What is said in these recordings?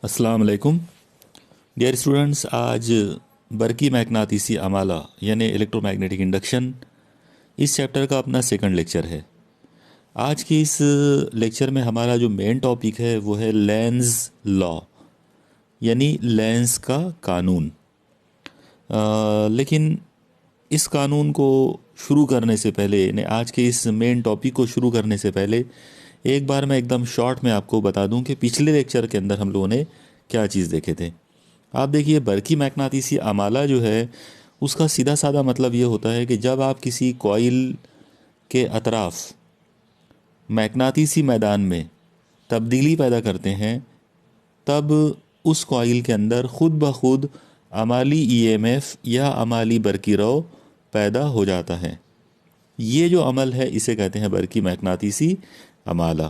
अस्सलाम वालेकुम dear students. आज बरकी मैग्नातीसी अमाला यानी इलेक्ट्रोमैग्नेटिक इंडक्शन इस चैप्टर का अपना सेकंड लेक्चर है। आज की इस लेक्चर में हमारा जो मेन टॉपिक है वो है लेंज़ लॉ यानी लेंस का कानून। लेकिन इस कानून को शुरू करने से पहले यानी आज के इस मेन टॉपिक को शुरू करने से पहले एक बार मैं एकदम शॉर्ट में आपको बता दूं कि पिछले लेक्चर के अंदर हम लोगों ने क्या चीज़ देखे थे। आप देखिए, बरकी मैग्नातीसी अमाला जो है उसका सीधा साधा मतलब ये होता है कि जब आप किसी कॉइल के अतराफ मैग्नातीसी मैदान में तब्दीली पैदा करते हैं तब उस कॉइल के अंदर खुद ब खुद अमाली ईएमएफ या अमाली बरकी रव पैदा हो जाता है। ये जो अमल है इसे कहते हैं बरकी मैग्नातीसी अमाला।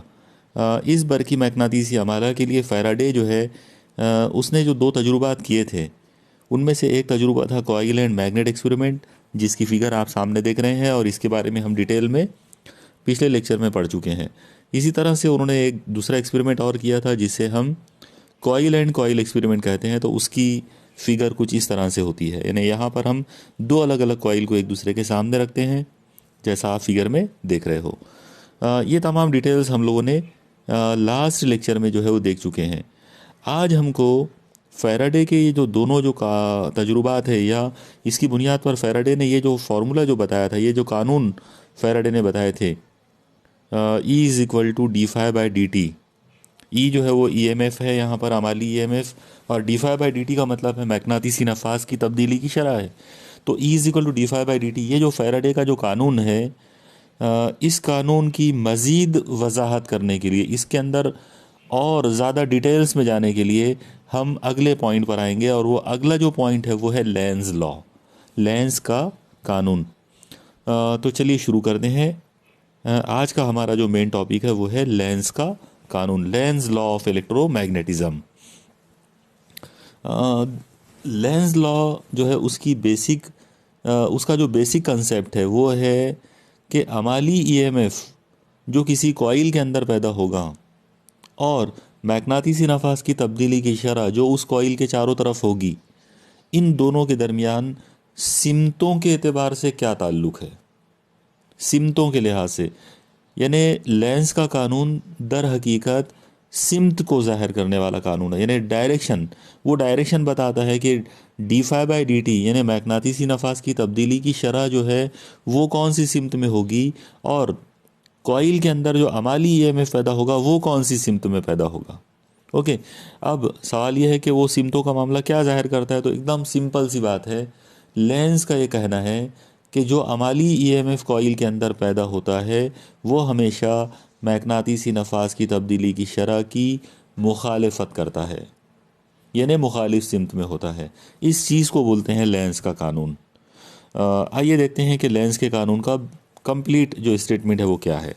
इस बरकी मैग्नातीसी अमाला के लिए फैराडे जो है उसने जो दो तजुर्बात किए थे उनमें से एक तजुर्बा था कॉइल एंड मैग्नेट एक्सपेरिमेंट, जिसकी फिगर आप सामने देख रहे हैं और इसके बारे में हम डिटेल में पिछले लेक्चर में पढ़ चुके हैं। इसी तरह से उन्होंने एक दूसरा एक्सपेरिमेंट और किया था जिसे हम कॉइल एंड कॉइल एक्सपेरिमेंट कहते हैं। तो उसकी फिगर कुछ इस तरह से होती है, यानी यहाँ पर हम दो अलग अलग कॉइल को एक दूसरे के सामने रखते हैं जैसा आप फिगर में देख रहे हो। ये तमाम डिटेल्स हम लोगों ने लास्ट लेक्चर में जो है वो देख चुके हैं। आज हमको फैराडे के ये जो दोनों जो का तजुर्बात है या इसकी बुनियाद पर फैराडे ने ये जो फार्मूला जो बताया था, ये जो कानून फैराडे ने बताए थे, E is equal to D phi by D T. E जो है वो ईएमएफ है यहाँ पर, अमाली ईएमएफ, और D phi by D T का मतलब है मैग्नातीसी नफास की तब्दीली की शरह है। तो E is equal to D phi by D T, ये जो फैराडे का जो कानून है, इस कानून की मज़ीद वजाहत करने के लिए, इसके अंदर और ज़्यादा डिटेल्स में जाने के लिए हम अगले पॉइंट पर आएंगे, और वो अगला जो पॉइंट है वो है लेंस लॉ, लेंस का कानून। तो चलिए शुरू करते हैं। आज का हमारा जो मेन टॉपिक है वो है लेंस का कानून, Lenz law of electromagnetism. Lenz law जो है उसकी बेसिक उसका जो बेसिक कंसेप्ट है वो है कि अमाली ईएमएफ जो किसी कॉइल के अंदर पैदा होगा और मैग्नातीसी नफास की तब्दीली की शरह जो उस कॉइल के चारों तरफ होगी, इन दोनों के दरमियान सिमतों के एतबार से क्या ताल्लुक़ है, सिमतों के लिहाज से। यानी लेंस का कानून दर हकीकत सिमत को ज़ाहिर करने वाला कानून है, यानी डायरेक्शन। वो डायरेक्शन बताता है कि D phi by D T यानी मैग्नातीसी नफास की तब्दीली की शरह जो है वो कौन सी सिमत में होगी, और कॉइल के अंदर जो अमाली ईएमएफ पैदा होगा वो कौन सी सिमत में पैदा होगा। ओके, अब सवाल यह है कि वो सिमतों का मामला क्या ज़ाहिर करता है। तो एकदम सिंपल सी बात है, लेंस का ये कहना है कि जो अमाली ईएमएफ कॉइल के अंदर पैदा होता है वो हमेशा मैग्नातीसी नफास की तब्दीली की शरह की मुखालिफत करता है, यानी मुखालिफ सिमत में होता है। इस चीज़ को बोलते हैं लेंस का कानून। आइए देखते हैं कि लेंस के कानून का कंप्लीट जो स्टेटमेंट है वो क्या है।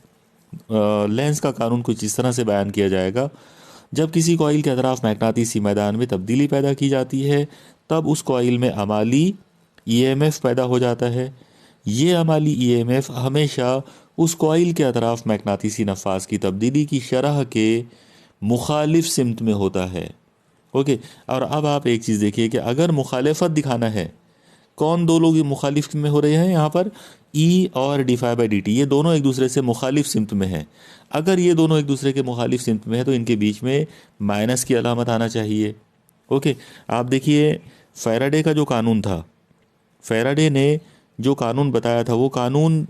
लेंस का कानून कुछ इस तरह से बयान किया जाएगा, जब किसी कॉइल के अतराफ मैग्नातीसी मैदान में तब्दीली पैदा की जाती है तब उस कॉइल में अमाली ईएमएफ पैदा हो जाता है। ये अमाली ईएमएफ हमेशा उस कॉइल के अतराफ मैग्नातीसी नफास की तब्दीली की शरह के मुखालिफ सिमत में होता है। ओके, और अब आप एक चीज़ देखिए कि अगर मुखालिफत दिखाना है, कौन दो लोग मुखालिफ में हो रहे हैं यहाँ पर, ई और D phi by D T, ये दोनों एक दूसरे से मुखालिफ सिमत में हैं। अगर ये दोनों एक दूसरे के मुखालिफ सिमत में है तो इनके बीच में माइनस की अलामत आना चाहिए। ओके, आप देखिए फैराडे का जो कानून था, फैराडे ने जो कानून बताया था वो कानून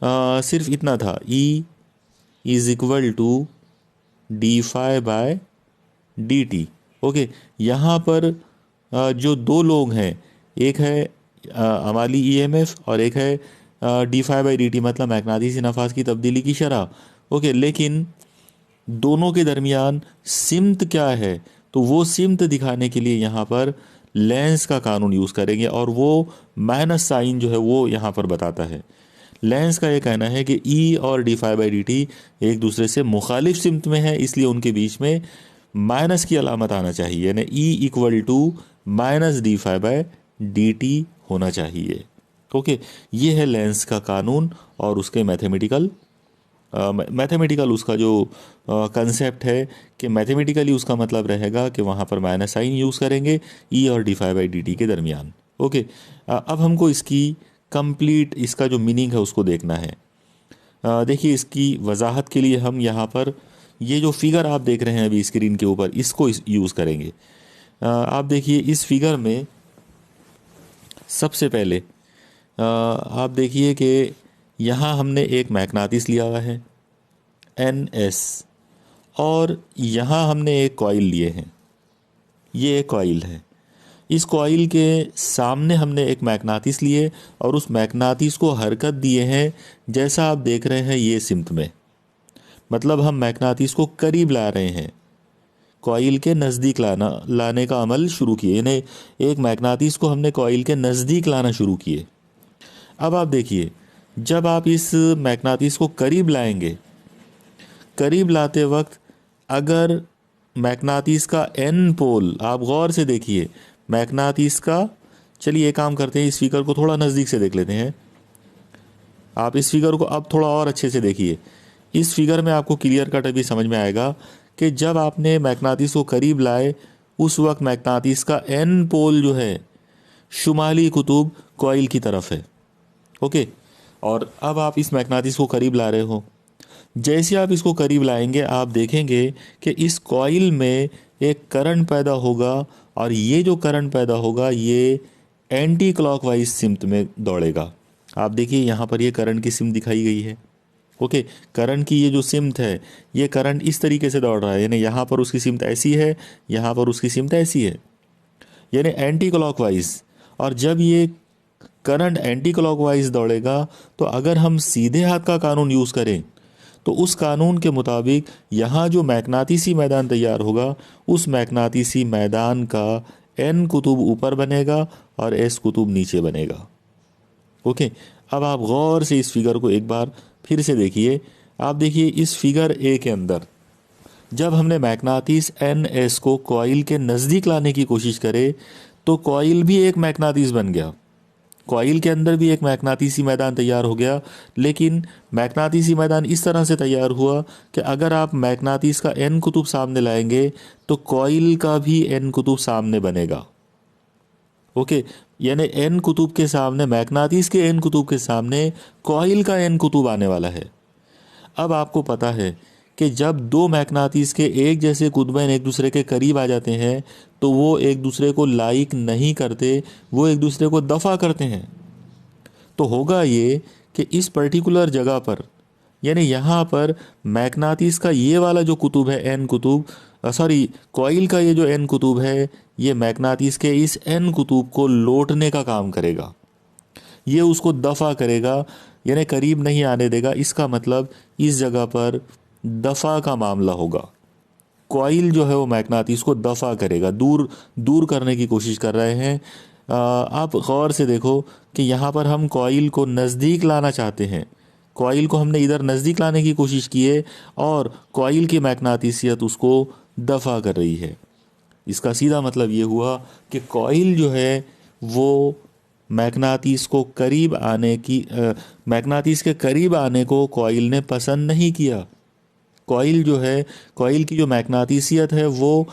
सिर्फ इतना था, E is equal to D phi by D T. Okay, यहाँ पर जो दो लोग हैं, एक है अमाली ईएमएफ और एक है D phi by D T, मतलब मैग्नातीसी नफास की तब्दीली की शरह। ओके, लेकिन दोनों के दरमियान सिमत क्या है, तो वो सिमत दिखाने के लिए यहाँ पर लेंस का कानून यूज़ करेंगे, और वो माइनस साइन जो है वो यहाँ पर बताता है। लेंस का ये कहना है कि ई और D phi by D T एक दूसरे से मुखालिफ सिमत में है, इसलिए उनके बीच में माइनस की अलामत आना चाहिए, यानी E equal to minus D phi by D T होना चाहिए। ओके, ये है लेंस का कानून और उसके मैथमेटिकल मैथमेटिकल उसका जो कंसेप्ट है कि मैथमेटिकली उसका मतलब रहेगा कि वहाँ पर माइनस साइन यूज़ करेंगे ई और D phi by D T के दरमियान। ओके, अब हमको इसकी कंप्लीट इसका जो मीनिंग है उसको देखना है। देखिए, इसकी वजाहत के लिए हम यहाँ पर ये जो फिगर आप देख रहे हैं अभी स्क्रीन के ऊपर इसको यूज़ करेंगे। आप देखिए इस फिगर में सबसे पहले आप देखिए कि यहाँ हमने एक मैग्नेटिस लिया हुआ है एन एस, और यहाँ हमने एक कॉइल लिए हैं, ये एक कॉइल है। इस कॉइल के सामने हमने एक मैग्नेटिस लिए और उस मैग्नेटिस को हरकत दिए हैं जैसा आप देख रहे हैं ये सिमत में, मतलब हम मैग्नेटिस को करीब ला रहे हैं, कॉइल के नज़दीक लाने का अमल शुरू किए, यानी एक मैग्नेटिस को हमने कॉइल के नज़दीक लाना शुरू किए। अब आप देखिए, जब आप इस मैग्नेटिस को करीब लाएंगे, करीब लाते वक्त अगर मैग्नेटिस का एन पोल, आप गौर से देखिए मैग्नेटिस का, चलिए एक काम करते हैं, इस फिगर को थोड़ा नज़दीक से देख लेते हैं। आप इस फिगर को अब थोड़ा और अच्छे से देखिए। इस फिगर में आपको क्लियर कट अभी समझ में आएगा कि जब आपने मैग्नेटिस को करीब लाए उस वक्त मैग्नेटिस का एन पोल जो है शुमाली कुतुब कॉइल की तरफ है। ओके, और अब आप इस मैग्नेटिस को करीब ला रहे हो, जैसे आप इसको करीब लाएंगे आप देखेंगे कि इस कॉइल में एक करंट पैदा होगा, और ये जो करंट पैदा होगा ये एंटी क्लॉकवाइज सिमत में दौड़ेगा। आप देखिए यहाँ पर ये करंट की सिमत दिखाई गई है। ओके, करंट की ये जो सिमत है, ये करंट इस तरीके से दौड़ रहा है, यानी यहाँ पर उसकी सिमत ऐसी है, यहाँ पर उसकी सिमत ऐसी है, यानी एंटी क्लॉकवाइज। और जब ये करंट एंटी क्लॉकवाइज दौड़ेगा तो अगर हम सीधे हाथ का कानून यूज़ करें तो उस कानून के मुताबिक यहाँ जो मैग्नेटिसी मैदान तैयार होगा उस मैग्नेटिसी मैदान का एन कुतुब ऊपर बनेगा और एस कुतुब नीचे बनेगा। ओके, अब आप गौर से इस फिगर को एक बार फिर से देखिए। आप देखिए इस फिगर ए के अंदर जब हमने मैग्नेटिस एन एस को कॉइल के नज़दीक लाने की कोशिश करे तो कॉइल भी एक मैग्नेटिस बन गया, कॉइल के अंदर भी एक मैग्नेटिसी मैदान तैयार हो गया। लेकिन मैग्नेटिसी मैदान इस तरह से तैयार हुआ कि अगर आप मैग्नेटिस का एन कुतुब सामने लाएंगे तो कॉइल का भी एन कुतुब सामने बनेगा। ओके, यानी एन कुतुब के सामने, मैग्नेटिस के एन कुतुब के सामने कॉइल का एन कुतुब आने वाला है। अब आपको पता है कि जब दो मैग्नेटिस के एक जैसे कुतुबैन एक दूसरे के करीब आ जाते हैं तो वो एक दूसरे को लाइक नहीं करते, वो एक दूसरे को दफ़ा करते हैं। तो होगा ये कि इस पर्टिकुलर जगह पर, यानी यहाँ पर मैग्नेटिस का ये वाला जो कुतुब है एन कुतुब, सॉरी कॉइल का ये जो एन कुतुब है, ये मैग्नेटिस के इस एन कुतुब को लौटने का काम करेगा, ये उसको दफ़ा करेगा, यानी करीब नहीं आने देगा। इसका मतलब इस जगह पर दफ़ा का मामला होगा, कॉइल जो है वो मैग्नेटिस को दफ़ा करेगा, दूर दूर करने की कोशिश कर रहे हैं। आप गौर से देखो कि यहाँ पर हम कॉइल को नज़दीक लाना चाहते हैं, कॉइल को हमने इधर नज़दीक लाने की कोशिश की है और कॉइल की मैग्नेटिसियत उसको दफ़ा कर रही है। इसका सीधा मतलब ये हुआ कि कॉइल जो है वो मैग्नेटिस को करीब आने की मैग्नेटिस के करीब आने को कॉइल ने पसंद नहीं किया। कॉइल जो है, कॉइल की जो मैग्नेटिसियत है वो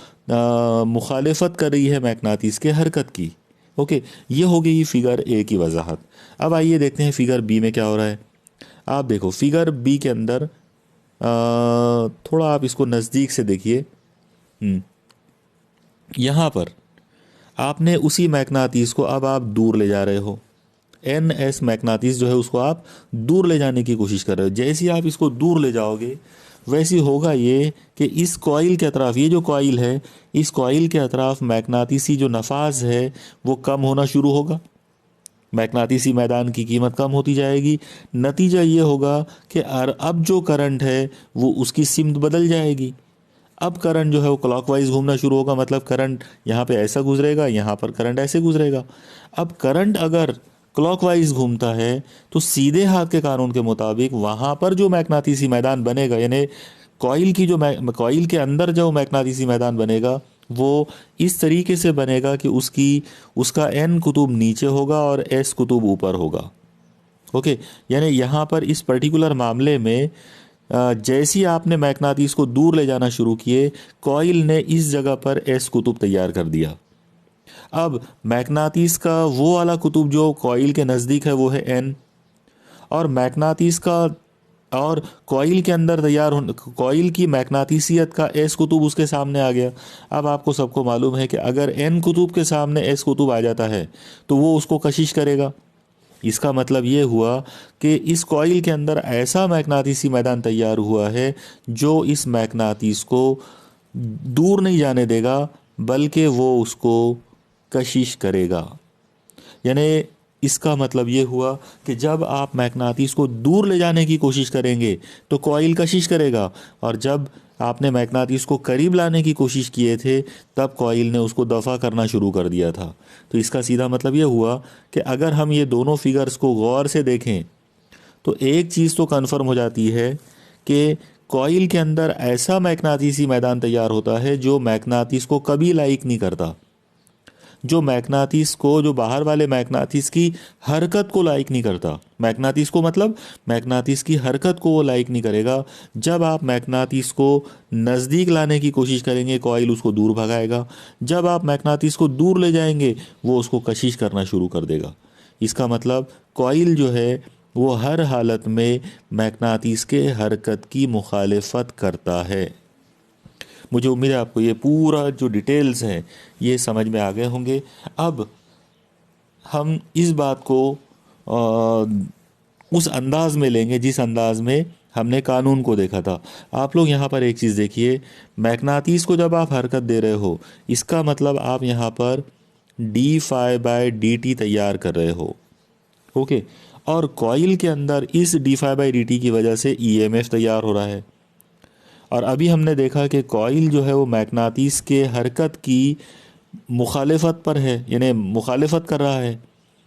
मुखालिफत कर रही है मैग्नेटिस के हरकत की। ओके, ये हो गई फिगर ए की वजाहत। अब आइए देखते हैं फिगर बी में क्या हो रहा है। आप देखो फिगर बी के अंदर थोड़ा आप इसको नज़दीक से देखिए। यहाँ पर आपने उसी मैग्नेटिस को अब आप दूर ले जा रहे हो, एन एस मैग्नेटिस जो है उसको आप दूर ले जाने की कोशिश कर रहे हो। जैसे ही आप इसको दूर ले जाओगे वैसे होगा ये कि इस कॉइल के अतराफ, ये जो कॉइल है इस कॉइल के अतराफ मैग्नेटिसी जो नफाज है वो कम होना शुरू होगा, मैग्नेटिसी मैदान की कीमत कम होती जाएगी। नतीजा ये होगा कि अब जो करंट है वो उसकी सिमत बदल जाएगी। अब करंट जो है वो क्लॉकवाइज घूमना शुरू होगा, मतलब करंट यहाँ पे ऐसा गुजरेगा, यहाँ पर करंट ऐसे गुजरेगा। अब करंट अगर क्लॉकवाइज घूमता है तो सीधे हाथ के कानून के मुताबिक वहाँ पर जो मैग्नेटिसी मैदान बनेगा, यानी कॉइल की जो कॉइल के अंदर जो मैग्नेटिसी मैदान बनेगा वो इस तरीके से बनेगा कि उसका एन कुतुब नीचे होगा और एस कुतुब ऊपर होगा। ओके, यानी यहाँ पर इस पर्टिकुलर मामले में जैसे ही आपने मैग्नातीस को दूर ले जाना शुरू किए, कॉइल ने इस जगह पर एस कुतुब तैयार कर दिया। अब मैग्नातीस का वो वाला कुतुब जो कॉइल के नज़दीक है वो है एन, और मैग्नातीस का और कॉइल के अंदर तैयार हो कॉइल की मैग्नातीसियत का एस कुतुब उसके सामने आ गया। अब आपको सबको मालूम है कि अगर एन कुतुब के सामने एस कुतुब आ जाता है तो वो उसको कशिश करेगा। इसका मतलब ये हुआ कि इस कॉइल के अंदर ऐसा मैग्नातीसी मैदान तैयार हुआ है जो इस मैग्नातीस को दूर नहीं जाने देगा, बल्कि वो उसको कशिश करेगा। यानी इसका मतलब ये हुआ कि जब आप मैग्नातीस को दूर ले जाने की कोशिश करेंगे तो कॉइल कशिश करेगा, और जब आपने मैग्नातीस को करीब लाने की कोशिश किए थे तब कॉइल ने उसको दफ़ा करना शुरू कर दिया था। तो इसका सीधा मतलब ये हुआ कि अगर हम ये दोनों फिगर्स को गौर से देखें तो एक चीज़ तो कन्फर्म हो जाती है कि कॉइल के अंदर ऐसा मैग्नातीसी मैदान तैयार होता है जो मैग्नातीस को कभी लाइक नहीं करता, जो मैग्नातीस को, जो बाहर वाले मैग्नातीस की हरकत को लाइक नहीं करता। मैग्नातीस को मतलब मैग्नातीस की हरकत को वो लाइक नहीं करेगा। जब आप मैग्नातीस को नज़दीक लाने की कोशिश करेंगे, कॉइल उसको दूर भगाएगा। जब आप मैग्नातीस को दूर ले जाएंगे, वो उसको कशिश करना शुरू कर देगा। इसका मतलब कॉइल जो है वो हर हालत में मैग्नातीस के हरकत की मुखालिफत करता है। मुझे उम्मीद है आपको ये पूरा जो डिटेल्स हैं ये समझ में आ गए होंगे। अब हम इस बात को उस अंदाज में लेंगे जिस अंदाज में हमने कानून को देखा था। आप लोग यहाँ पर एक चीज़ देखिए, मैग्नातीस को जब आप हरकत दे रहे हो, इसका मतलब आप यहाँ पर D phi by D T तैयार कर रहे हो। ओके, और कॉइल के अंदर इस D phi by D T की वजह से ईएमएफ तैयार हो रहा है। और अभी हमने देखा कि कॉइल जो है वो मैग्नातीस के हरकत की मुखालिफत पर है, यानी मुखालिफत कर रहा है।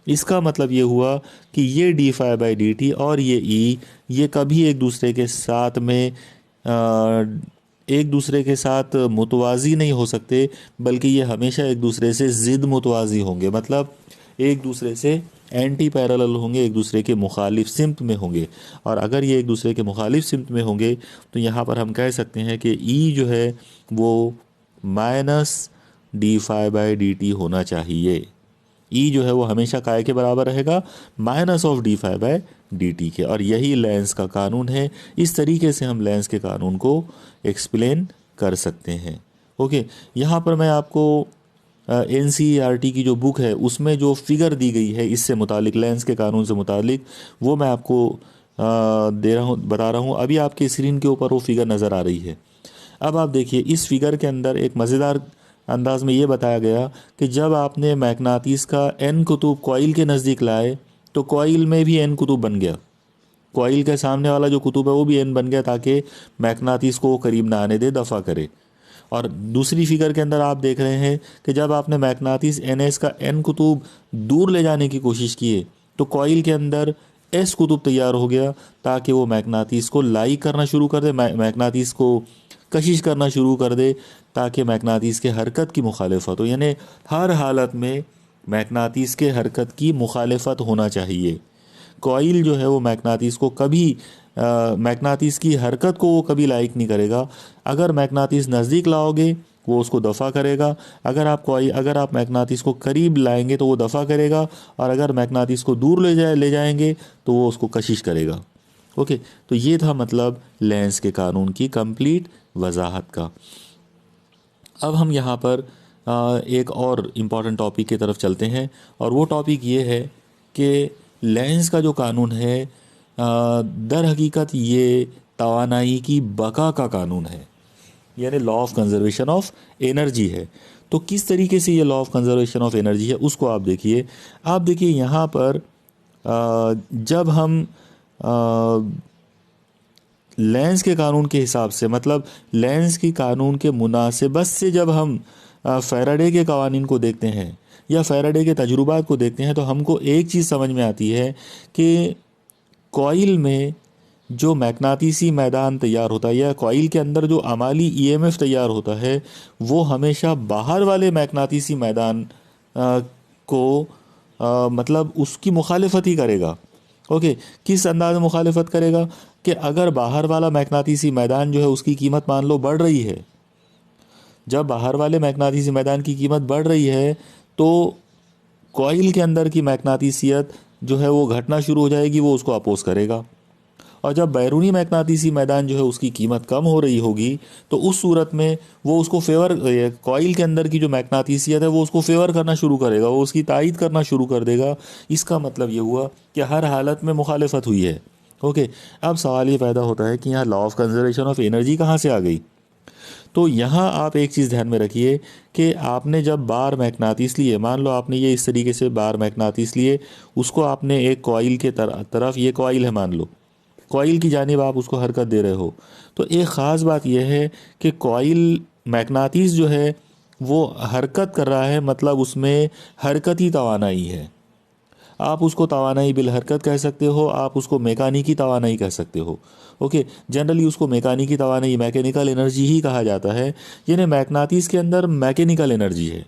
इसका मतलब ये हुआ कि ये D phi by D T और ये ई, ये कभी एक दूसरे के साथ में एक दूसरे के साथ मुतवाज़ी नहीं हो सकते, बल्कि ये हमेशा एक दूसरे से ज़िद मुतवाज़ी होंगे। मतलब एक दूसरे से एंटी पैरेलल होंगे, एक दूसरे के मुखालिफ सिम्त में होंगे। और अगर ये एक दूसरे के मुखालिफ सिम्त में होंगे तो यहाँ पर हम कह सकते हैं कि ई जो है वो minus D phi by D T होना चाहिए। ई जो है वो हमेशा काय के बराबर रहेगा, minus of D phi by D T के। और यही लेंस का कानून है। इस तरीके से हम लेंस के कानून को एक्सप्लेन कर सकते हैं। ओके, यहाँ पर मैं आपको NCERT की जो बुक है उसमें जो फिगर दी गई है इससे मुतालिक, लेंस के कानून से मुतालिक, वो मैं आपको दे रहा हूँ, बता रहा हूँ। अभी आपकी स्क्रीन के ऊपर वो फिगर नज़र आ रही है। अब आप देखिए, इस फिगर के अंदर एक मज़ेदार अंदाज में ये बताया गया कि जब आपने मैग्नातीस का एन कुतुब कॉइल के नज़दीक लाए तो कॉइल में भी एन कुतुब बन गया। कॉइल के सामने वाला जो कुतुब है वो भी एन बन गया, ताकि मैग्नातीस को करीब ना आने दे, दफ़ा करे। और दूसरी फिगर के अंदर आप देख रहे हैं कि जब आपने मैग्नातीस NS का एन कुतुब दूर ले जाने की कोशिश किए तो कॉइल के अंदर एस कुतुब तैयार हो गया, ताकि वो मैग्नातीस को लाइक करना शुरू कर दे, मैग्नातीस को कशिश करना शुरू कर दे, ताकि मैग्नातीस के हरकत की मुखालिफत हो। यानी हर हालत में मैग्नातीस के हरकत की मुखालिफत होना चाहिए। कॉइल जो है वो मैग्नातीस को कभी मैग्नातीस की हरकत को वो कभी लाइक नहीं करेगा। अगर मैग्नातीस नज़दीक लाओगे वो उसको दफ़ा करेगा, अगर आप मैग्नातीस को करीब लाएंगे तो वो दफ़ा करेगा, और अगर मैग्नातीस को दूर ले जाएंगे तो वो उसको कशिश करेगा। ओके, तो ये था मतलब लेंस के कानून की कंप्लीट वजाहत का। अब हम यहाँ पर एक और इम्पॉर्टेंट टॉपिक की तरफ चलते हैं, और वो टॉपिक ये है कि लेंस का जो कानून है दर हकीकत ये तवानाई की बका का कानून है, यानी law of conservation of energy है। तो किस तरीके से ये law of conservation of energy है उसको आप देखिए। यहाँ पर जब हम लेंस के कानून के हिसाब से, मतलब लेंस की कानून के मुनासिबत से जब हम फैराडे के कवानीन को देखते हैं या फैराडे के तजुर्बात को देखते हैं, तो हमको एक चीज़ समझ में आती है कि कॉइल में जो मैग्नातीसी मैदान तैयार होता है या कॉइल के अंदर जो अमाली ईएमएफ तैयार होता है, वो हमेशा बाहर वाले मैग्नातीसी मैदान को मतलब उसकी मुखालिफत ही करेगा। ओके, किस अंदाज में मुखालिफत करेगा कि अगर बाहर वाला मैग्नेटिसी मैदान जो है उसकी कीमत मान लो बढ़ रही है, जब बाहर वाले मैग्नेटिसी मैदान की कीमत बढ़ रही है तो कॉइल के अंदर की मैग्नेटिसियत जो है वो घटना शुरू हो जाएगी, वो उसको अपोज करेगा। और जब बैरूनी मैग्नेटिसी मैदान जो है उसकी कीमत कम हो रही होगी तो उस सूरत में वो उसको फेवर, कॉइल के अंदर की जो मैग्नेटिसियत है वो उसको फेवर करना शुरू करेगा, वो उसकी तायीद करना शुरू कर देगा। इसका मतलब ये हुआ कि हर हालत में मुखालिफत हुई है। ओके, अब सवाल ये पैदा होता है कि यहाँ law of conservation of energy कहाँ से आ गई। तो यहाँ आप एक चीज़ ध्यान में रखिए कि आपने जब बार मैग्नेटिस लिए, मान लो आपने ये इस तरीके से बार मैग्नेटिस लिए, उसको आपने एक कॉइल के तरफ, ये कॉइल है मान लो, कॉइल की जानिब आप उसको हरकत दे रहे हो, तो एक ख़ास बात यह है कि कॉइल मैग्नेटिस जो है वो हरकत कर रहा है, मतलब उसमें हरकती तवानाई है। आप उसको तवानाई बिल हरकत कह सकते हो, आप उसको मैकेनिकी तवानाई कह सकते हो। ओके, जनरली उसको मैकेनिकी तवानाई, मैकेनिकल एनर्जी ही कहा जाता है। यानी मैग्नेटिस के अंदर मैकेनिकल एनर्जी है।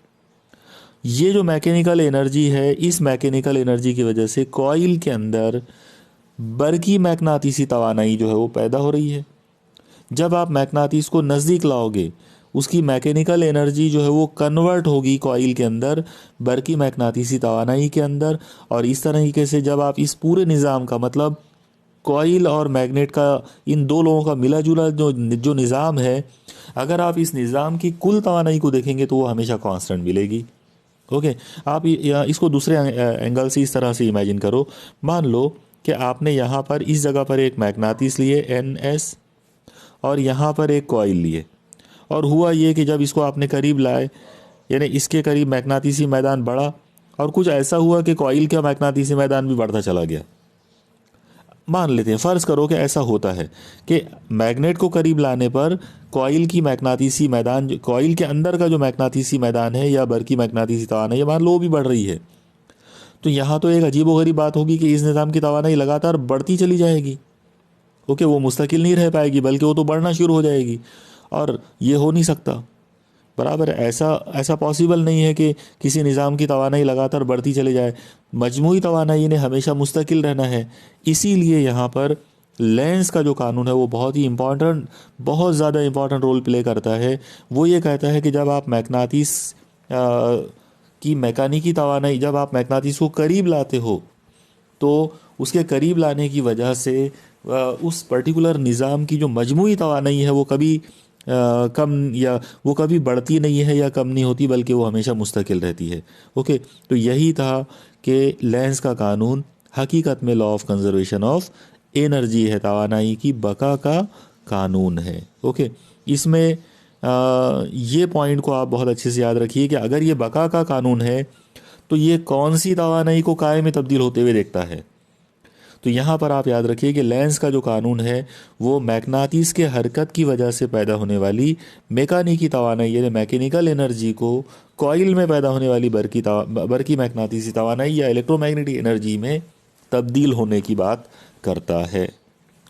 ये जो मैकेनिकल एनर्जी है, इस मैकेनिकल एनर्जी की वजह से कॉइल के अंदर बरकी मैग्नेटिसी तवानाई जो है वो पैदा हो रही है। जब आप मैग्नेटिस को नज़दीक लाओगे, उसकी मैकेनिकल एनर्जी जो है वो कन्वर्ट होगी कॉइल के अंदर बरकी मैग्नेटिसी तवानाई के अंदर। और इस तरीके से जब आप इस पूरे निज़ाम का, मतलब कॉइल और मैग्नेट का, इन दो लोगों का मिला जुला जो निज़ाम है, अगर आप इस निज़ाम की कुल तवानाई को देखेंगे तो वो हमेशा कांस्टेंट मिलेगी। ओके, आप इसको दूसरे एंगल से इस तरह से इमेजिन करो। मान लो कि आपने यहाँ पर इस जगह पर एक मैग्नेटिस लिए NS और यहाँ पर एक कॉइल लिए, और हुआ ये कि जब इसको आपने करीब लाए, यानी इसके करीब मैग्नेटिसी मैदान बढ़ा, और कुछ ऐसा हुआ कि कॉइल का मैग्नेटिसी मैदान भी बढ़ता चला गया। मान लेते हैं, फ़र्ज़ करो कि ऐसा होता है कि मैग्नेट को करीब लाने पर कॉइल की मैग्नेटिसी मैदान, कॉइल के अंदर का जो मैग्नेटिसी मैदान है या बरकी मैग्नेटिसी तवानाई है, मान लो वो भी बढ़ रही है। तो यहाँ तो एक अजीबोगरीब बात होगी कि इस निज़ाम की तवानाई लगातार बढ़ती चली जाएगी। ओके, वो मुस्तकिल नहीं रह पाएगी, बल्कि वो तो बढ़ना शुरू हो जाएगी, और ये हो नहीं सकता। बराबर है, ऐसा ऐसा पॉसिबल नहीं है कि किसी निज़ाम की तवानाई लगातार बढ़ती चली जाए। मजमूई तवानाई ने हमेशा मुस्तकिल रहना है। इसीलिए यहाँ पर लेंस का जो कानून है वो बहुत ही इम्पॉर्टेंट, बहुत ज़्यादा इम्पॉर्टेंट रोल प्ले करता है। वो ये कहता है कि जब आप मैग्नेटिस की मैकेनिकी तवानाई, जब आप मैग्नेटिस को करीब लाते हो तो उसके करीब लाने की वजह से उस पर्टिकुलर निज़ाम की जो मजमूई तवानाई है वो कभी कम, या वो कभी बढ़ती नहीं है या कम नहीं होती, बल्कि वो हमेशा मुस्तकिल रहती है। ओके, तो यही था कि लेंस का कानून हकीकत में law of conservation of energy है, तवानाई की बका का कानून है। ओके, इसमें ये पॉइंट को आप बहुत अच्छे से याद रखिए कि अगर ये बका का कानून है तो ये कौन सी तवानाई को काय में तब्दील होते हुए देखता है। तो यहाँ पर आप याद रखिए कि लेंस का जो कानून है वो मैग्नेटिस के हरकत की वजह से पैदा होने वाली मैकेनिकी तवानाई, यानी मैकेनिकल एनर्जी को कॉइल में पैदा होने वाली बरकी मैग्नेटिसी तवानाई या इलेक्ट्रोमैग्नेटिक एनर्जी में तब्दील होने की बात करता है।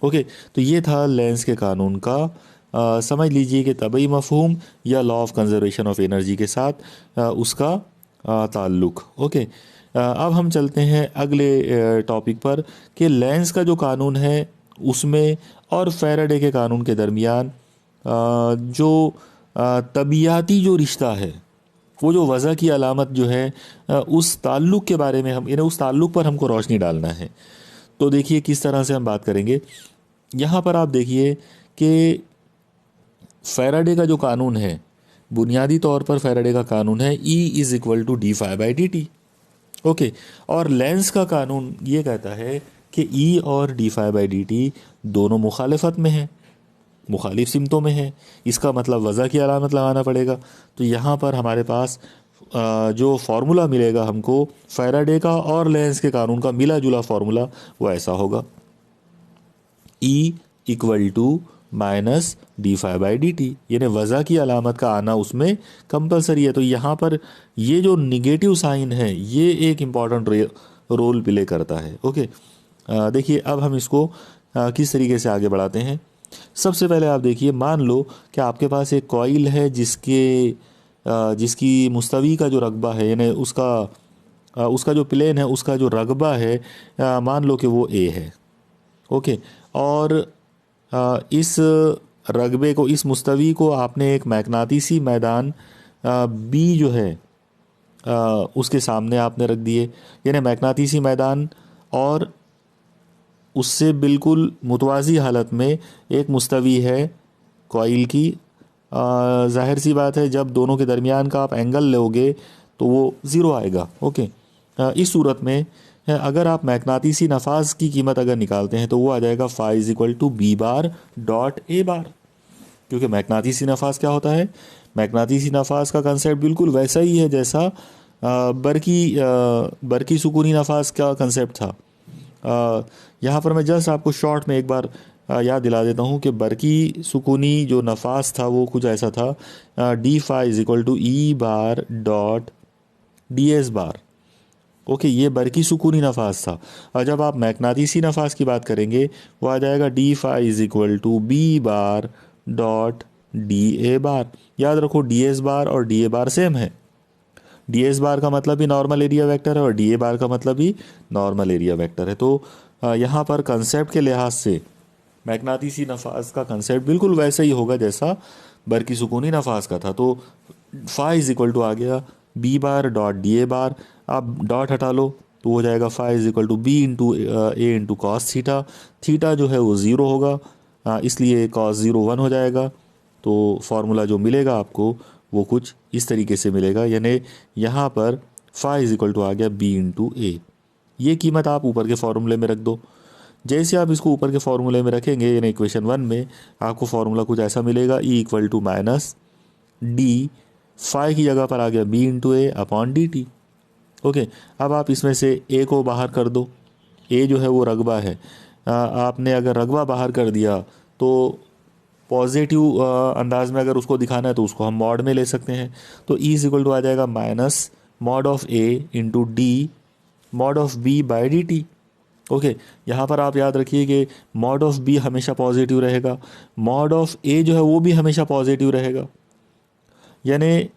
ओके, तो ये था लेंस के कानून का समझ लीजिए कि तबई मफहूम या law of conservation of energy के साथ उसका ताल्लुक़। ओके, अब हम चलते हैं अगले टॉपिक पर कि लेंस का जो कानून है उसमें और फैराडे के कानून के दरमियान जो तबियाती जो रिश्ता है, वो जो वज़ा की अलामत जो है, उस ताल्लुक़ के बारे में हम, यानी उस ताल्लुक़ पर हमको रोशनी डालना है। तो देखिए किस तरह से हम बात करेंगे। यहाँ पर आप देखिए कि फैराडे का जो कानून है, बुनियादी तौर पर फैराडे का कानून है E = d∅/dt। ओके, और लेंस का कानून ये कहता है कि E और d∅/dt दोनों मुखालिफत में हैं, मुखालिफ सिमतों में है। इसका मतलब वज़ा की अलामत लगाना पड़ेगा। तो यहाँ पर हमारे पास जो फार्मूला मिलेगा हमको फैराडे का और लेंस के कानून का मिला जुला फार्मूला, वो ऐसा होगा E = -d∅/dt, यानी वज़ा की अलामत का आना उसमें कंपलसरी है। तो यहाँ पर ये जो निगेटिव साइन है ये एक इम्पॉर्टेंट रोल प्ले करता है। ओके, देखिए अब हम इसको किस तरीके से आगे बढ़ाते हैं। सबसे पहले आप देखिए, मान लो कि आपके पास एक कॉइल है जिसकी मुस्तवी का जो रकबा है, यानी उसका उसका जो प्लेन है उसका जो रकबा है मान लो कि वो ए है। ओके, और इस रकबे को, इस मुस्तवी को आपने एक मैग्नातीसी मैदान बी जो है उसके सामने आपने रख दिए, यानी मैग्नातीसी मैदान और उससे बिल्कुल मुतवाज़ी हालत में एक मुस्तवी है कॉइल की। जाहिर सी बात है जब दोनों के दरमियान का आप एंगल लोगे तो वो ज़ीरो आएगा। ओके, इस सूरत में अगर आप मैग्नातीसी नफाज की कीमत अगर निकालते हैं तो वो आ जाएगा phi is equal to B bar dot A bar, क्योंकि मैग्नातीसी नफाज क्या होता है, मैग्नातीसी नफाज का कंसेप्ट बिल्कुल वैसा ही है जैसा बरकी सुकूनी नफाज का कंसेप्ट था। यहाँ पर मैं जस्ट आपको शॉर्ट में एक बार याद दिला देता हूँ कि बरकी सुकूनी जो नफास था वो कुछ ऐसा था, D phi is equal to E bar dot D S bar. Okay, ये बरकी सुकूनी नफास था। और जब आप मैग्नातीसी नफास की बात करेंगे वो आ जाएगा D phi is equal to B bar dot D A bar. याद रखो डी एस बार और डी ए बार सेम है। डी एस बार का मतलब ही नॉर्मल एरिया वेक्टर है और डी ए बार का मतलब ही नॉर्मल एरिया वेक्टर है। तो यहाँ पर कंसेप्ट के लिहाज से मैग्नातीसी नफास का कंसेप्ट बिल्कुल वैसा ही होगा जैसा बरकी सुकूनी नफास का था। तो फाई इज इक्वल टू आ गया B bar dot D A bar. आप डॉट हटा लो तो हो जाएगा phi is equal to B into A into cos theta. Theta जो है वो ज़ीरो होगा, इसलिए कॉस ज़ीरो वन हो जाएगा। तो फार्मूला जो मिलेगा आपको वो कुछ इस तरीके से मिलेगा, यानी यहाँ पर फाई इज इक्वल टू आ गया बी इंटू ए। ये कीमत आप ऊपर के फार्मूले में रख दो। जैसे आप इसको ऊपर के फार्मूले में रखेंगे यानी इक्वेशन 1 में आपको फार्मूला कुछ ऐसा मिलेगा, E equal to minus D, phi की जगह पर आ गया B into A upon D T. Okay, अब आप इसमें से ए को बाहर कर दो। ए जो है वो रकबा है, आपने अगर रकबा बाहर कर दिया तो पॉजिटिव अंदाज में अगर उसको दिखाना है तो उसको हम मॉड में ले सकते हैं। तो ई इज इक्वल टू आ जाएगा minus mod of A into D mod of B by D T. Okay, यहाँ पर आप याद रखिए कि मॉड ऑफ बी हमेशा पॉजिटिव रहेगा, मॉड ऑफ ए जो है वो भी हमेशा पॉजिटिव रहेगा, यानी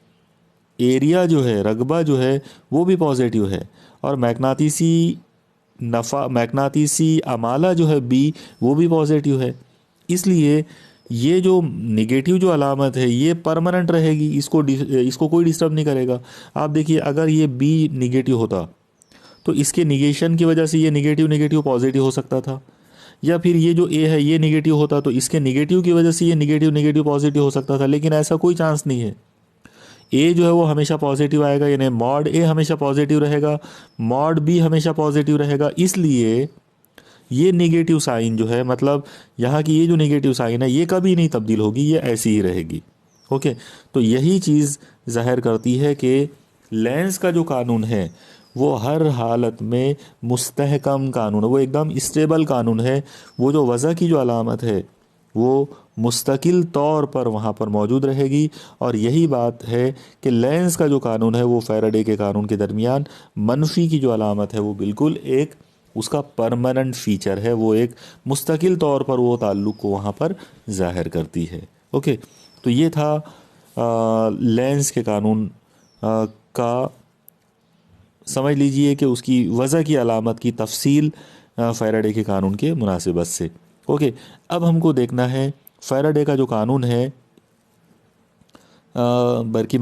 एरिया जो है, रकबा जो है वो भी पॉजिटिव है, और मैग्नातीसी अमाला जो है बी वो भी पॉजिटिव है। इसलिए ये जो निगेटिव जो अलामत है ये परमानेंट रहेगी, इसको कोई डिस्टर्ब नहीं करेगा। आप देखिए अगर ये बी निगेटिव होता तो इसके निगेशन की वजह से ये निगेटिव निगेटिव पॉजिटिव हो सकता था, या फिर ये जो ए है ये निगेटिव होता तो इसके निगेटिव की वजह से ये निगेटिव निगेटिव पॉजिटिव हो सकता था, लेकिन ऐसा कोई चांस नहीं है। ए जो है वो हमेशा पॉजिटिव आएगा, यानी मॉड ए हमेशा पॉजिटिव रहेगा, मॉड बी हमेशा पॉजिटिव रहेगा। इसलिए ये नेगेटिव साइन जो है, मतलब यहाँ की ये जो नेगेटिव साइन है ये कभी नहीं तब्दील होगी, ये ऐसी ही रहेगी। ओके, तो यही चीज़ ज़ाहिर करती है कि लेंस का जो कानून है वो हर हालत में मुस्तहकम कानून है, वो एकदम स्टेबल कानून है। वो जो वज़ा की जो अलामत है वो मुस्तकिल तौर पर वहाँ पर मौजूद रहेगी, और यही बात है कि लेंस का जो कानून है वो फैराडे के कानून के दरमियान मनफी की जो अलामत है वो बिल्कुल एक उसका परमानेंट फीचर है, वो एक मुस्तकिल तौर पर वो ताल्लुक़ को वहाँ पर ज़ाहिर करती है। ओके, तो ये था लेंस के कानून का, समझ लीजिए कि उसकी वज़ा की अलामत की तफसील फैराडे के कानून के मुनासिबत से। ओके, अब हमको देखना है फैराडे का जो कानून है बरकी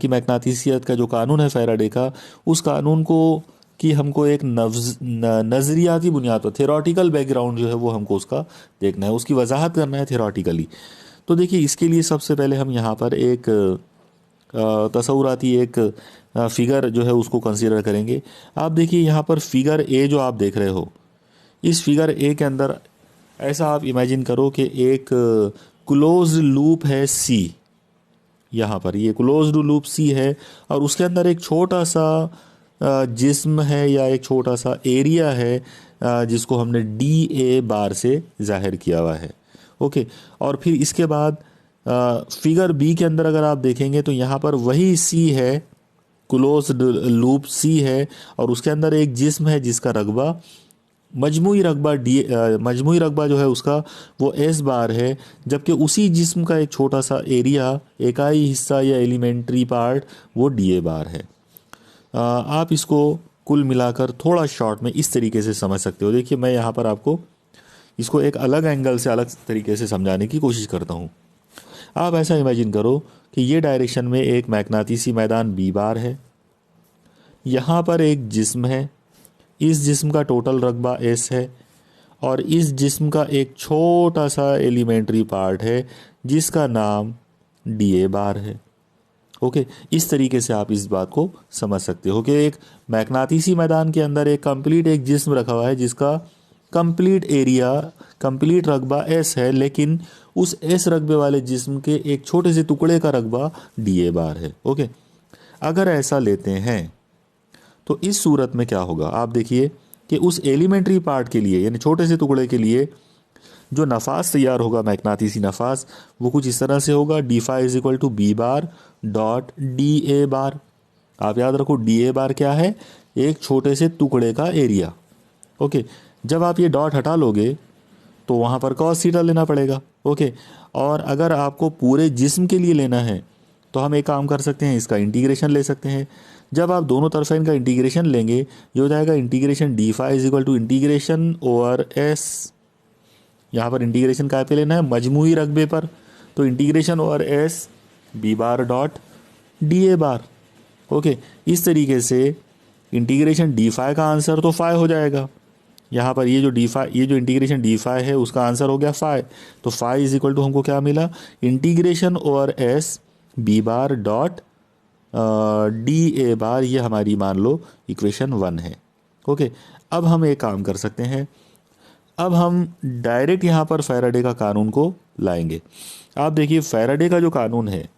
मैग्नातीसियत का जो कानून है फैराडे का, उस कानून को कि हमको एक नज़रियाती बुनियाद पर, थेरोटिकल बैकग्राउंड जो है वो हमको उसका देखना है, उसकी वजाहत करना है थेरोटिकली। तो देखिए इसके लिए सबसे पहले हम यहाँ पर एक तसव्वुराती एक फ़िगर जो है उसको कंसीडर करेंगे। आप देखिए यहाँ पर फ़िगर ए जो आप देख रहे हो, इस फिगर ए के अंदर ऐसा आप इमेजिन करो कि एक क्लोज्ड लूप है सी, यहाँ पर ये क्लोज्ड लूप सी है और उसके अंदर एक छोटा सा जिस्म है या एक छोटा सा एरिया है जिसको हमने डी ए बार से जाहिर किया हुआ है। ओके, और फिर इसके बाद फिगर बी के अंदर अगर आप देखेंगे तो यहाँ पर वही सी है, क्लोज्ड लूप सी है, और उसके अंदर एक जिस्म है जिसका रकबा मजमूई रकबा जो है उसका वो एस बार है, जबकि उसी जिस्म का एक छोटा सा एरिया, इकाई हिस्सा या एलिमेंट्री पार्ट वो डी ए बार है। आप इसको कुल मिलाकर थोड़ा शॉर्ट में इस तरीके से समझ सकते हो। देखिए, मैं यहाँ पर आपको इसको एक अलग एंगल से, अलग तरीके से समझाने की कोशिश करता हूँ। आप ऐसा इमेजिन करो कि ये डायरेक्शन में एक मैग्नेटिसी मैदान बी बार है, यहाँ पर एक जिस्म है, इस जिस्म का टोटल रकबा एस है, और इस जिस्म का एक छोटा सा एलिमेंट्री पार्ट है जिसका नाम डी ए बार है। ओके, इस तरीके से आप इस बात को समझ सकते हो कि एक मैग्नेटिसी मैदान के अंदर एक कंप्लीट एक जिस्म रखा हुआ है जिसका कंप्लीट एरिया, कंप्लीट रकबा एस है, लेकिन उस एस रकबे वाले जिस्म के एक छोटे से टुकड़े का रकबा डी ए बार है। ओके, अगर ऐसा लेते हैं तो इस सूरत में क्या होगा, आप देखिए कि उस एलिमेंट्री पार्ट के लिए, यानी छोटे से टुकड़े के लिए, जो नफास तैयार होगा, मैग्नेटिसी नफास, वो कुछ इस तरह से होगा, D phi is equal to B bar dot D A bar. आप याद रखो, डी ए बार क्या है, एक छोटे से टुकड़े का एरिया। ओके, जब आप ये डॉट हटा लोगे तो वहाँ पर कॉस थीटा लेना पड़ेगा। ओके, और अगर आपको पूरे जिस्म के लिए लेना है तो हम एक काम कर सकते हैं, इसका इंटीग्रेशन ले सकते हैं। जब आप दोनों तरफ इनका इंटीग्रेशन लेंगे, ये हो जाएगा integration d phi is equal to integration over S. यहाँ पर इंटीग्रेशन काय पे लेना है, मजमूई रकबे पर, तो integration over S B bar dot D A bar. Okay, इस तरीके से इंटीग्रेशन डी फाई का आंसर तो फाई हो जाएगा। यहाँ पर ये जो डी फाई, ये जो इंटीग्रेशन डी फाई है उसका आंसर हो गया फाई। तो फाई इज इक्वल टू हमको क्या मिला, integration over S B bar dot D A bar. ये हमारी मान लो इक्वेशन 1 है। ओके, अब हम एक काम कर सकते हैं, अब हम डायरेक्ट यहाँ पर फैराडे का कानून को लाएंगे। आप देखिए, फैराडे का जो कानून है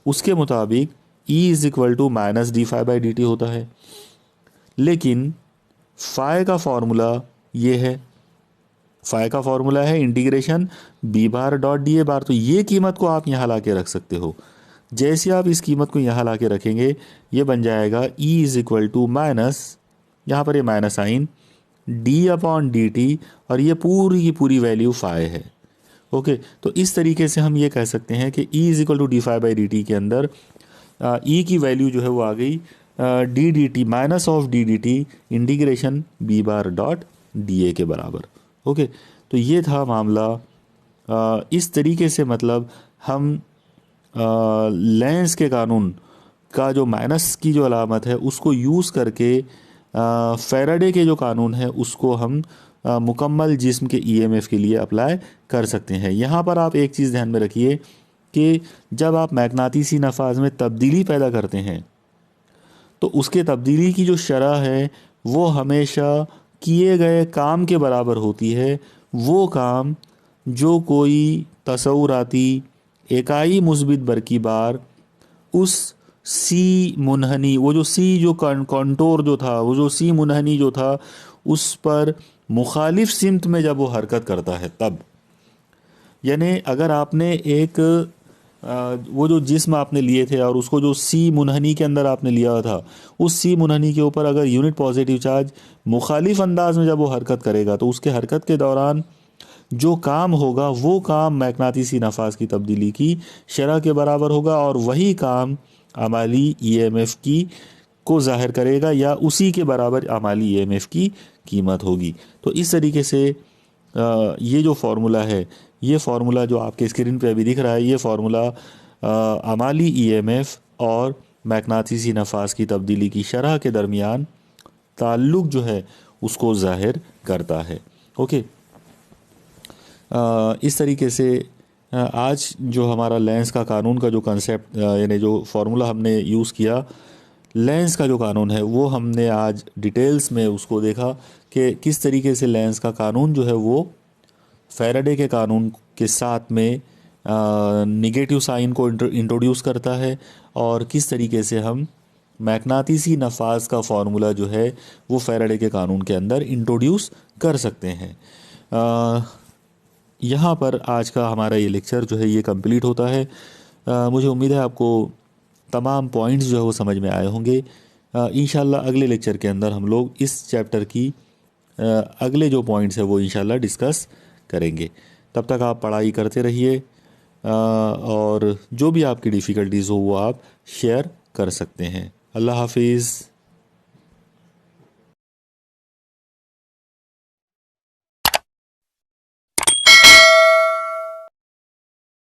उसके मुताबिक E is equal to minus D phi by D t होता है, लेकिन फाई का फॉर्मूला ये है, फाई का फॉर्मूला है integration B bar dot D A bar. तो ये कीमत को आप यहाँ ला के रख सकते हो। जैसे आप इस कीमत को यहाँ ला के रखेंगे, ये बन जाएगा E is equal to minus, यहाँ पर ये minus sign, d upon D T, और ये पूरी की पूरी वैल्यू फाई है। ओके, तो इस तरीके से हम ये कह सकते हैं कि E is equal to D phi by D T के अंदर E की वैल्यू जो है वो आ गई d d t minus of d d t integration B bar dot D A के बराबर। ओके, तो ये था मामला। इस तरीके से मतलब हम लेंस के कानून का जो माइनस की जो अलामत है उसको यूज़ करके फैराडे के जो कानून है उसको हम मुकम्मल जिस्म के ईएमएफ के लिए अप्लाई कर सकते हैं। यहाँ पर आप एक चीज़ ध्यान में रखिए कि जब आप मैग्नेटिसी नफाज में तब्दीली पैदा करते हैं तो उसके तब्दीली की जो शरह है वो हमेशा किए गए काम के बराबर होती है। वो काम जो कोई तसव्वुराती इकाई मुस्बित बरकी बार उस सी मुनहनी, वो जो सी जो कंटोर जो था, वो जो सी मुनहनी जो था, उस पर मुखालिफ सिमत में जब वो हरकत करता है तब, यानी अगर आपने एक वो जो जिस्म आपने लिए थे और उसको जो सी मुनहनी के अंदर आपने लिया था, उस सी मुनहनी के ऊपर अगर यूनिट पॉजिटिव चार्ज मुखालिफ अंदाज में जब वो हरकत करेगा तो उसके हरकत के दौरान जो काम होगा वो काम मैग्नेटिसी नफाज की तब्दीली की शरह के बराबर होगा, और वही काम अमाली ईएमएफ की को ज़ाहिर करेगा या उसी के बराबर अमाली ईएमएफ की कीमत होगी। तो इस तरीके से ये जो फार्मूला है, ये फार्मूला जो आपके स्क्रीन पे अभी दिख रहा है, ये फार्मूला अमाली ईएमएफ और मैग्नेटिसी नफाज की तब्दीली की शरह के दरमियान ताल्लुक़ जो है उसको ज़ाहिर करता है। ओके, इस तरीके से आज जो हमारा लेंस का कानून का जो कंसेप्ट यानी जो फार्मूला हमने यूज़ किया, लेंस का जो कानून है वो हमने आज डिटेल्स में उसको देखा कि किस तरीके से लेंस का कानून जो है वो फैराडे के कानून के साथ में निगेटिव साइन को इंट्रोड्यूस करता है, और किस तरीके से हम मैग्नेटिसी नफाज का फार्मूला जो है वो फैराडे के कानून के अंदर इंट्रोड्यूस कर सकते हैं। यहाँ पर आज का हमारा ये लेक्चर जो है ये कंप्लीट होता है। मुझे उम्मीद है आपको तमाम पॉइंट्स जो है वो समझ में आए होंगे। इंशाल्लाह अगले लेक्चर के अंदर हम लोग इस चैप्टर की अगले जो पॉइंट्स है वो इंशाल्लाह डिस्कस करेंगे। तब तक आप पढ़ाई करते रहिए, और जो भी आपकी डिफ़िकल्टीज़ हो वो आप शेयर कर सकते हैं। अल्लाह हाफिज़।